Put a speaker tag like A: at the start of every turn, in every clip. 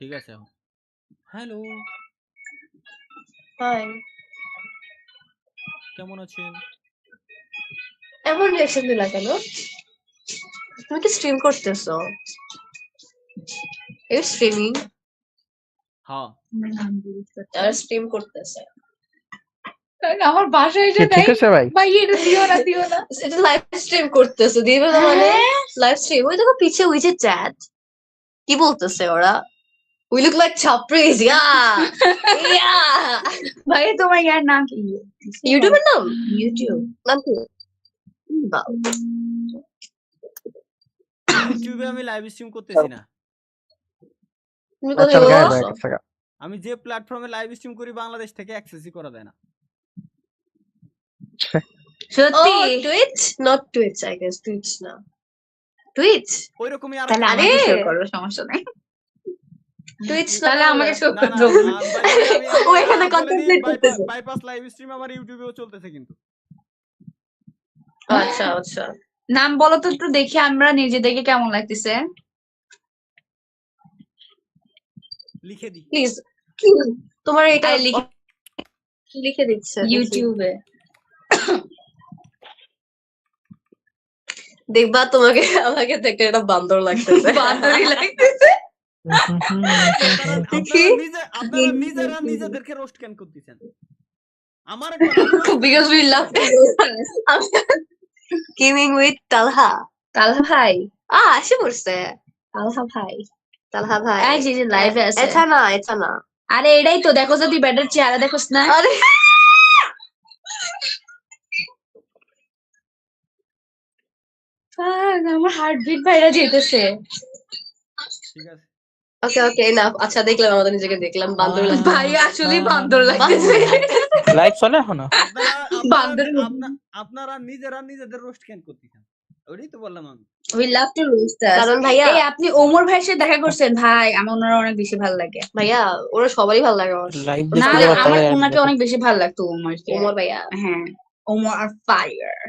A: ঠিক আছে। Hello,
B: high,
A: কেমন আছেন?
B: এমন রিঅ্যাকশন দিলা কেন? তুমি কি স্ট্রিম করতেছো? You streaming?
A: হ্যাঁ,
B: আর স্ট্রিম করতেছে।
C: আমার বাসায় এটা
D: ঠিক
C: নাই
D: আছে ভাই।
C: ভাই, এটা দিও না দিও না।
B: এটা লাইভ স্ট্রিম করতেছে, দিবে না মানে লাইভ স্ট্রিম। ওই দেখো পিছে ওই যে চ্যাট, কি বলতেছে ওরা? উই লুক লাইক ছাপরিজ, ইয়া ইয়া।
C: ভাই তোমার ইয়ার নাম কি?
B: ইউটিউবের নাম? ইউটিউব নাম কি? বাহ,
A: ইউটিউবে আমি লাইভ স্ট্রিম করতেছি না।
B: তুমি
D: আচ্ছা
B: কোথায়
D: গায়ে
B: বলছো?
D: ব্যাগ
A: আমি যে প্ল্যাটফর্মে লাইভ স্ট্রিম করি বাংলাদেশ থেকে অ্যাক্সেসই করা যায় না।
C: সত্যি?
B: Twitch? Not Twitch, I guess Twitch না। টুইচ?
A: ওইরকমই আর
C: তাহলে
B: আরে!
C: আমাকে শো করো, সমস্যা নাই।
B: টুইচ
C: তাহলে আমাকে শো
A: না না
C: করো।
B: ও এখানে কন্টেন্ট করতেছে।
A: বাইপাস লাইভ স্ট্রিম আমার ইউটিউবেও চলতেছে কিন্তু।
B: আচ্ছা আচ্ছা,
C: নাম বলো তো একটু দেখি আমরা নিজেদেরকে কেমন লাগতেছে।
A: লিখে দি।
B: প্লিজ তোমার এটা
C: আরে
B: লিখে দিচ্ছে দেখি।
C: ইউটিউবে
B: দেখবা তোমাকে আমাকে দেখে এটা বান্দর লাগতেছে।
C: বান্দরই লাগতেছে।
B: দেখি।
A: আপনারা নিজেরা নিজেদেরকে রোস্ট কেন করতেছেন? আমার
B: Because we love gaming with Talha.
C: তালহা ভাই,
B: আসে পড়ছে।
C: তালহা ভাই,
B: তালহা ভাই।
C: এই যে লাইভে আছে।
B: এটা না, এটা না।
C: আরে এটাই তো, দেখো যদি ব্যাটার চেহারা দেখোস না।
B: আরে
C: আমার হার্টবিট বাইরে যেতেছে।
A: ঠিক আছে।
B: ওকে ওকে এনাফ। আচ্ছা দেখলাম, আমাদের নিজেকে দেখলাম বান্দর লাগছে।
C: ভাই আসলে বান্দর লাগতেছে।
D: লাইভ চলে এখনো?
C: বান্দর
A: আপনারা নিজেরা নিজেদের রোস্ট কেন করতেছেন? ওইটাই তো বললাম আমি।
C: উই লাভ টু রোস্ট আস।
B: কারণ ভাইয়া,
C: এই আপনি ওমর ভাইয়ের সাথে দেখা করছেন ভাই, আমার ওনারা অনেক বেশি ভালো লাগে।
B: ভাইয়া ওরা সবারই ভালো লাগে আমার।
D: লাইভ
C: না
D: দেখতে যাওয়ার
C: আমার
D: পরে
C: ওনাকে অনেক বেশি ভালো লাগতো ওমরকে।
B: ওমর ভাইয়া।
C: হ্যাঁ, ওমর আর ফায়ার।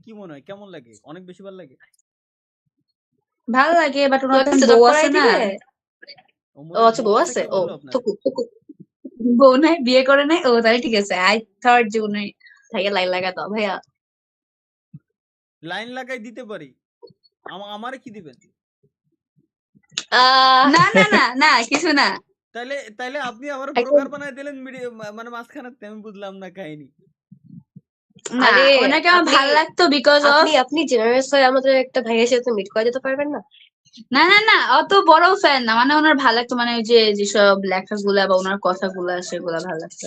A: কি মনে হয় কেমন লাগে? অনেক বেশি ভালো লাগে।
C: ভালো লাগে, বাট ওনার
B: তোমাকে
C: তো
B: setup
C: বউ
B: করাই
C: আছে না।
B: দিবে? ও আচ্ছা, বউ আছে। ও থুকু থুকু।
C: বউ নাই, বিয়ে করে নাই। ও তাহলে ঠিক আছে। আই থট যে উনি
B: ভাইয়া লাইন লাগা দাও ভাইয়া।
A: লাইন লাগাই দিতে পারি। আমারে কি দিবেন?
C: না না না না কিছু না।
A: তাইলে আপনি আমার ব্রোকার বানাই দিলেন মানে মাঝখানে, আমি বুঝলাম না কাহিনী।
C: না
B: আরে,
C: ওনাকে আমার ভালো লাগতো বিকজ অফ
B: আপনি জেনারেস হয়ে আমাদের একটা ভাইয়ের সাথে মিট করে দিতে পারবেন না?
C: না না না অত বড় ফ্যান না, মানে ওনার ভালো লাগতো, মানে ওই যে যেসব লেখা গুলা বা ওনার কথাগুলা সেগুলা ভালো লাগতো।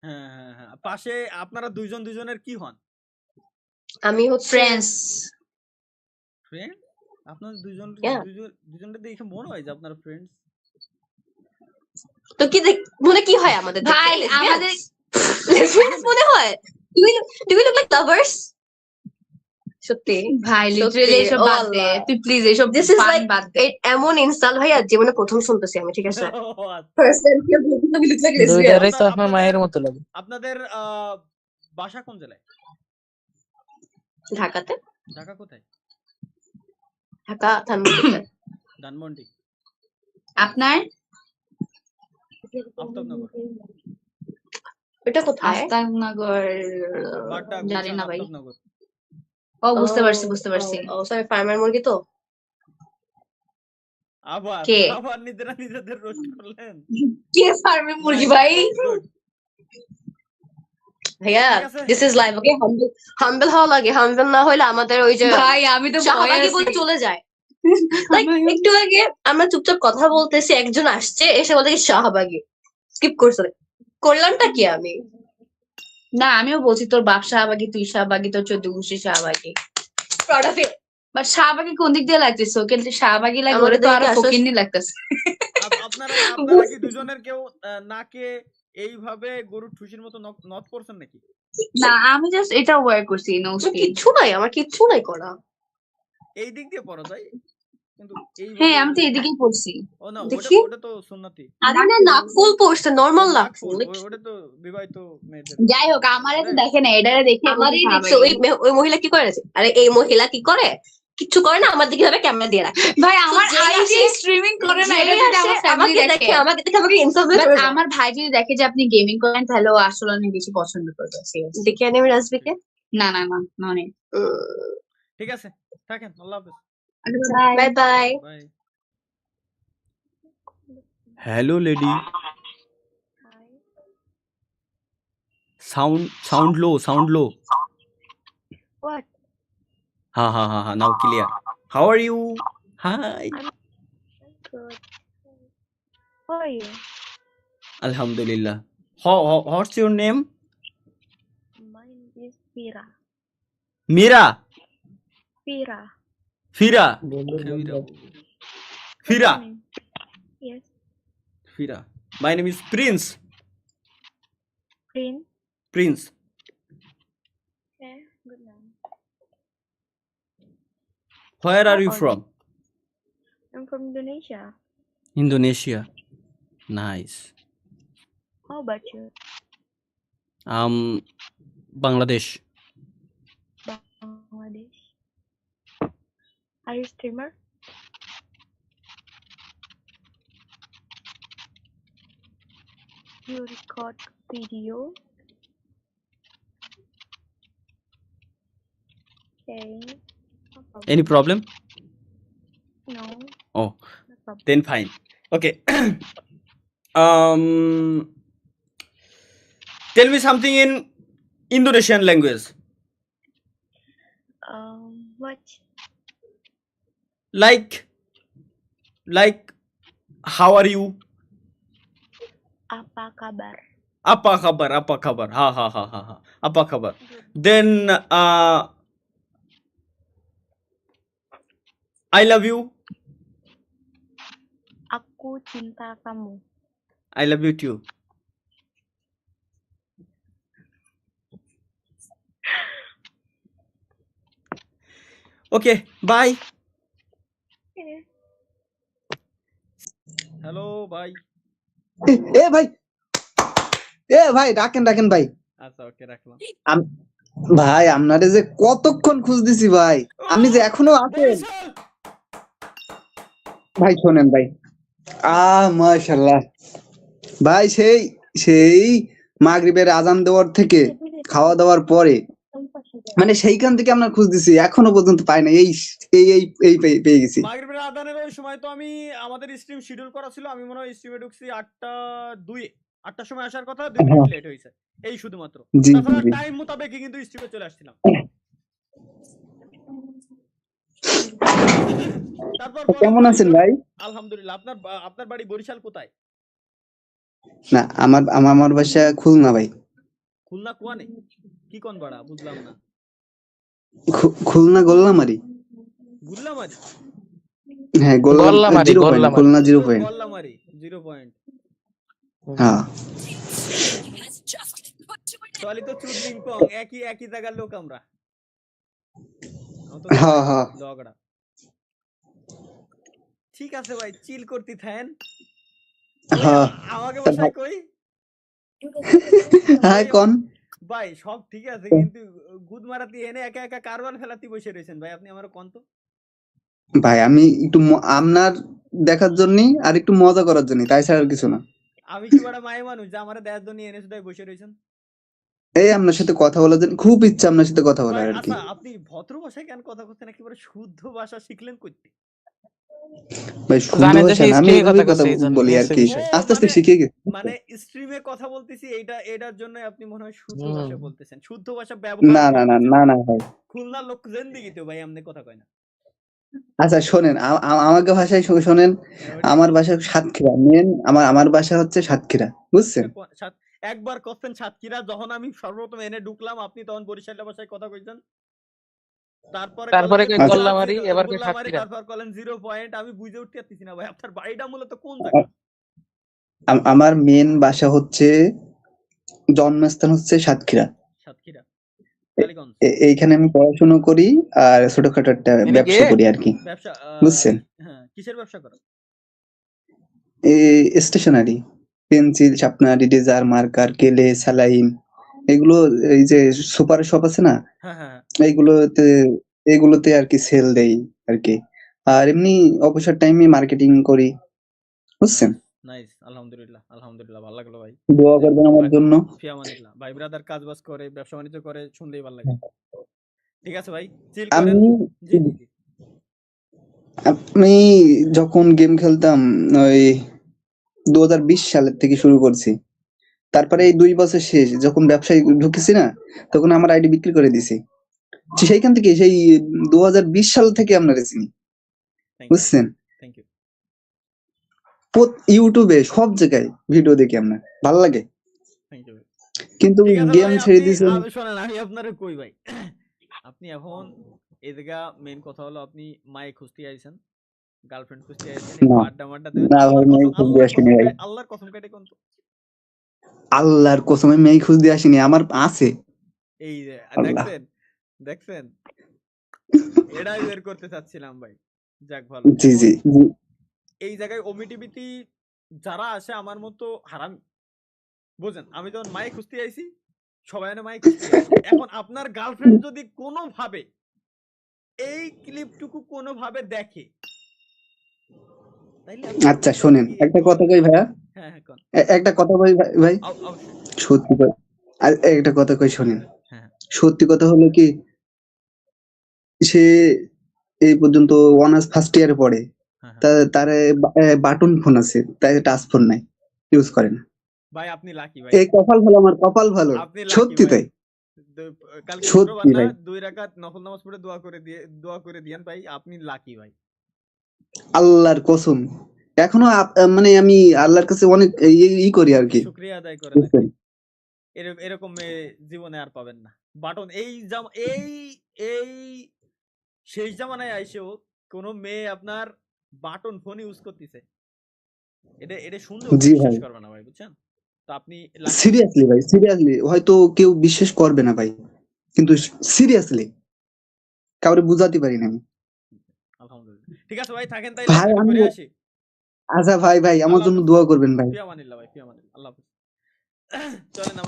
A: হ্যাঁ। পাশে আপনারা দুজনের কি হন?
B: আমি হচ্ছে
C: ফ্রেন্ডস।
A: ফ্রেন্ড? আপনারা দুজনটা দেখে মনে হয় যে আপনারা ফ্রেন্ডস।
B: তো কি মনে কি হয় আমাদের?
C: ভাই আমাদের
B: লেসবিয়ানস মনে হয়? Do we look like lovers? সত্যি
C: ভাই লিটারালি এসব বাদ দে তুই, প্লিজ এসব
B: দিস ইজ লাইক
C: বাদ দে।
B: এমন ইনস্টল ভাইয়া জীবনে প্রথম শুনতেছি আমি, ঠিক আছে? ফার্স্ট টাইম কেউ বলতে আমি লুক লাইক লেসবিয়ান।
D: দুইটারই তো আপনার মায়ের মতো লাগে।
A: আপনাদের বাসা কোন জেলায়?
B: ঢাকাতে।
A: ঢাকা কোথায়?
B: ঢাকা ধানমন্ডিতে।
A: ধানমন্ডি।
C: আপনার?
A: আফতাবনগর।
B: এটা কোথায়?
C: আফতাবনগর জানি না ভাই।
A: আফতাবনগর।
C: ও বুঝতে পারছি।
B: ও সরি, ফার্মের মুরগি তো।
A: আবার নিজেদের রোস্ট করলেন।
C: কে ফার্মের মুরগি ভাই?
B: ভাইয়া দিস ইজ লাইভ, ওকে? হাম্বল হওয়া লাগে, হাম্বল না হইলে আমাদের ওই যে
C: ভাই আমি তো
B: শাহবাগী বলে চলে যায়। লাইক একটু আগে আমরা চুপচাপ কথা বলতেছি, একজন আসছে এসে বলে শাহবাগী, স্কিপ করলামটা কি আমি?
C: না আমিও বলছি তোর বাপ শাহবাগী, তুই শাহবাগী, তোর 14 গোষ্ঠী শাহবাগী। বাট শাহবাগী কোন দিক দিয়ে লাগতেছে? ওকে শাহবাগী লাগে, ওরে তো আরো ফকিন্নি লাগতেছে।
A: আপনারা কি দুজনের কেউ নাকে এইভাবে গরুর ঠুসির মতো নট করছেন নাকি?
C: না আমি জাস্ট এটা ওয়্যার করছি,
B: কিচ্ছু নাই, আমার কিচ্ছু নাই করা।
A: এই দিক দিয়ে পড়া যায় কিন্তু
C: হ্যাঁ আমি তো এদিকেই পড়ছি।
A: ও না, ওটা তো সুন্নতি।
B: আরে না, নাক ফুল পড়ছে, নরমাল নাক ফুল।
A: ওটা তো বিবাহিত মেয়েদের।
C: যাই হোক আমারে তো দেখে না, এটারে দেখে
B: আমারই দেখছে। ওই মহিলা কি করে? আরে এই মহিলা কি করে? কিচ্ছু করে না, আমার দিকে ভাবে ক্যামেরা দিয়ে রাখে।
C: ভাই আমার আইডি স্ট্রিমিং করে করে না, এটা
B: যে
C: যদি আমার
B: আসে
C: ফ্যামিলি
B: আমাকে
C: দেখে,
B: দেখে আমাকে ইনসাল্ট
C: বাট
B: করে না।
C: আমার ভাই যদি দেখে যে আপনি গেমিং করেন, তাহলে ও আসলে অনেক বেশি পছন্দ করবে। Seriously.
B: ডেকে আনি আমি রাজবিকে।
C: না না না, মানে
A: ঠিক আছে, থাকেন, আল্লাহ হাফেজ,
B: bye bye.
A: Bye. Hello lady, sound low.
E: What?
A: ha, now clear. How are you? Hi.
E: Good. How are you?
A: Alhamdulillah. What's your name?
E: Mine is Fira.
A: Mira.
E: Fira.
A: Fira. Fira.
E: Name? Yes.
A: Fira. My name is Prince.
E: Prince. Okay. Good name.
A: Where are
E: How
A: you
E: old?
A: from?
E: I'm from Indonesia.
A: Indonesia. Nice.
E: How about you?
A: Bangladesh.
E: Bangladesh. Are you streamer? You record video? Okay. No problem.
A: Any problem?
E: No.
A: Oh,
E: No problem.
A: then fine. Okay. Tell me something in Indonesian language.
E: What?
A: Like, how are you?
E: Apa kabar?
A: Apa kabar? Ha. Apa kabar? Then I love you.
E: Aku cinta kamu.
A: I love you too. Okay, bye.
E: Okay.
A: Hello, bye.
F: এ ভাই ডাকেন ভাই।
A: আচ্ছা, ওকে, রাখলাম।
F: ভাই আপনারে যে কতক্ষণ খুঁজ দিছি ভাই, আপনি যে এখনো আছেন। ভাই শোনেন ভাই, মাশাআল্লাহ ভাই, সেই মাগরিবের আজান দেওয়ার থেকে খাওয়া দাওয়ার পরে, মানে সেইখান থেকে আপনার খুঁজ দিছি, এখনো পর্যন্ত পাই না। এই পেয়ে গেছি।
A: মাগরিবের আজানের ওই সময় তো আমি, আমাদের স্ট্রিম শিডিউল করা ছিল, আমি মনে হয় স্ট্রিমে ঢুকছি 8টার সময় আসার কথা, 2 মিনিট লেট হয়েছে এই শুধুমাত্র।
F: জি
A: তাছাড়া
F: জি।
A: টাইম মোতাবেকই কিন্তু স্ট্রিমে চলে আসছিলাম। তারপর বলেন
F: কেমন
A: ভাই,
F: আছেন ভাই?
A: আলহামদুলিল্লাহ। আপনার বাড়ি বরিশাল কোথায়?
F: না, আমার বাসা খুলনা ভাই।
A: খুলনা কোয়ানে? কি কোন বাড়া, বুঝলাম না।
F: খুলনা গোল্লামারি।
A: গুল্লামারি?
F: হ্যাঁ,
D: গোল্লামারি,
F: 0 পয়েন্ট, খুলনা 0 পয়েন্ট।
A: গোল্লামারি 0 পয়েন্ট।
F: হ্যাঁ।
A: তাহলে তো চুদলিং কং, একই জায়গার লোক আমরা।
F: হ্যাঁ।
A: ঝগড়া। ঠিক আছে ভাই, চিল করতে থাকেন।
F: হ্যাঁ।
A: আমাকে বসাই কই?
F: হ্যাঁ কোন
A: ভাই সব ঠিক আছে, কিন্তু গুদ মারাতি এনে একা কারবাল ফেলাতে বসে রয়েছেন ভাই, আপনি আমার কোন তো।
F: ভাই আমি একটু আপনার দেখার জন্য আর একটু মজা করার জন্য, তাই ছাড়া আর কিছু না।
A: আমি কি বড় মায়ের মানুষ যে আমার দেখার জন্য এনে শুধু বসে রয়েছেন?
F: এই আপনার সাথে কথা বলার জন্য খুব ইচ্ছা, আপনার সাথে কথা বলার আর কি।
A: আচ্ছা, আপনি ভদ্র ভাষায় কেন কথা বলছেন, একেবারে শুদ্ধ ভাষা শিখলেন কইতে?
F: ভাই শুদ্ধ
D: জানেন যে
F: ভাষা
D: সে
F: না, আমি
D: স্ত্রীর
F: এইভাবেই
D: কথা
F: কথা
D: কইছে, এই জন্য
F: বলি আর
D: হচ্ছে
F: কি,
D: বিষয়।
F: আস্তে আস্তে শিখে গেছি।
A: মানে স্ট্রিমে কথা বলতেছি, এটার জন্য আপনি মনে হয় শুদ্ধ
D: হুম।
A: ভাষা বলতেছেন, শুদ্ধ ভাষা
F: না
A: ব্যবহার
F: না না
A: করতেছেন।
F: না না ভাই।
A: খুলনার লোক জেন্দিগি তো ভাই আমনে কথা কয় না।
F: আচ্ছা শোনেন, আমাকে ভাষায় শোনেন। আমার বাসা সাতক্ষীরা, আমার বাসা হচ্ছে সাতক্ষীরা, বুঝছেন?
A: একবার করছেন সাতক্ষীরা, যখন আমি সর্বপ্রথম এনে ঢুকলাম আপনি তখন বরিশালের ভাষায় কথা কইছেন। তারপরে
D: কই গোল্লামারি, এবার কই সাতক্ষীরা।
A: তারপর বলেন 0 পয়েন্ট। আমি বুঝে উঠতে পারতেছি না ভাই, আপনার বাড়িটা মূলত কোন জায়গা?
F: আমার মেন বাসা হচ্ছে, জন্মস্থান হচ্ছে সাতক্ষীরা।
A: সাতক্ষীরা, কালীগঞ্জ।
F: এইখানে আমি পড়াশোনা করি আর ছোটখাটো একটা ব্যবসা করি আর কি,
A: ব্যবসা?
F: বুঝছেন?
A: হ্যাঁ, কিসের ব্যবসা করেন?
F: Stationery, pencil, sharpener, eraser, marker, কেলে, স্যালাইন, এগুলো। এই যে সুপার শপ আছে না,
A: হ্যাঁ।
F: এগুলোতে আর কি সেল দেই আর কি। আর এমনি অবসর টাইমে মার্কেটিং করি। বুঝছেন?
A: নাইস, আলহামদুলিল্লাহ, আলহামদুলিল্লাহ, ভালো লাগলো ভাই।
F: দোয়া করবেন আমার
A: ভাই,
F: জন্য।
A: ফিয়ামানিল্লাহ ভাই, ব্রাদার কাজ বাজ করে, ব্যবসা বাণিজ্য করে, শুনলেই ভালো লাগে। ঠিক আছে ভাই, চিল
F: আমি
A: করেন। জি জি জি।
F: আমি যখন গেম খেলতাম ওই 2020 সালের থেকে শুরু করছি। তারপরে এই 2 বছর শেষ যখন ব্যবসায় ঢুকেছি না, তখন আমার আইডি বিক্রি করে দিছি। সেইখান থেকে সেই 2020 সাল থেকে আপনারা চিনি,
A: থ্যাংক ইউ,
F: বুঝছেন?
A: থ্যাংক ইউ,
F: ইউটিউবে সব জায়গায় ভিডিও দেখি আপনার, ভালো লাগে।
A: Thank you.
F: কিন্তু
A: ঠিক আছে
F: গেম
A: ভাই,
F: ছেড়ে
A: আপনি
F: দিয়েছেন।
A: শোনেন, আমি আপনারে কই ভাই, আপনি এখন এই জায়গা মেইন কথা হলো আপনি মায়ে খুঁজতে আইছেন, গার্লফ্রেন্ড খুঁজতে আইছেন, একটু
F: না
A: আড্ডা মাড্ডা দেবেন।
F: না ভাই, মেয়ে খুঁজ দিয়ে আসিনি ভাই।
A: আল্লাহর কসম কেটে কোন তো
F: আল্লাহর কসম আমি মেয়ে খুঁজ দিয়ে আসিনি, আমার আছে।
A: এই যে
F: আল্লাহ।
A: দেখছেন, দেখছেন, এটাই বের করতে চাচ্ছিলাম ভাই। যাক ভালো।
F: জি
A: এখন
F: জি জি।
A: এই জায়গায় ওমিটিভিটি যারা আসে আমার মতো হারাম, বুঝেন, আমি যখন মায়ে খুঁজতে আইছি, সবাই না মায়ে খুঁজতে আইছে। এখন আপনার গার্লফ্রেন্ড যদি কোনোভাবে এই ক্লিপটুকু কোনোভাবে দেখে, তাইলে আপনি
F: আচ্ছা
A: ওর
F: শোনেন,
A: কি
F: একটা
A: একটু
F: কথা কই ভাইয়া,
A: হ্যাঁ হ্যাঁ কোন
F: একটা কথা কই ভাই ভাই,
A: অবশ্যই,
F: সত্যি কথা। আর একটা কথা কই শোনেন,
A: হ্যাঁ
F: সত্যি কথা হলো কি, সে এই পর্যন্ত অনার্স ফার্স্ট ইয়ারে পড়ে,
A: হ্যাঁ হ্যাঁ।
F: তার বাটন ফোন আছে, তাই টাচ ফোন নাই, ইউজ করে না।
A: ভাই আপনি লাকি ভাই,
F: এই কপাল ভালো, আমার কপাল ভালো,
A: আপনি লাকি
F: সত্যি
A: ভাই।
F: তাই,
A: কালকে শুক্রবার
F: সত্যি
A: না,
F: ভাই।
A: 2 রাকাত নফল নামাজ পড়ে দোয়া করে দিয়েন ভাই, আপনি লাকি ভাই।
F: আল্লাহর কসম, এখনো মানে আমি আল্লাহর কাছে অনেক করি আর কি,
A: শুকরিয়া আদায় করেন আর
F: বুঝছেন?
A: কি। এরকম মেয়ে জীবনে আর পাবেন না। বাটন এই শেষ জামানায় আইসেও কোন মেয়ে আপনার বাটন ফোন ইউজ করতেছে, এটা শুনলেও
F: জি
A: বিশ্বাস
F: ভাই,
A: করবে না ভাই, বুঝছেন? তো আপনি লাকি ভাই।
F: সিরিয়াসলি ভাই, সিরিয়াসলি হয়তো কেউ বিশ্বাস করবে না ভাই, কিন্তু সিরিয়াসলি কাউরে বুঝাতে পারি না আমি।
A: আলহামদুলিল্লাহ। ঠিক আছে ভাই, থাকেন তাইলে,
F: ভাই
A: একটু
F: আমি,
A: ঘুরে আসি।
F: আচ্ছা ভাই ভাই আমার
A: আল্লাহ
F: জন্য
A: হাফেজ।
F: দোয়া করবেন ভাই।
A: ফিয়ামানিল্লাহ ভাই, ফিয়ামানিল্লাহ, আল্লাহ হাফেজ। চলেন আমরা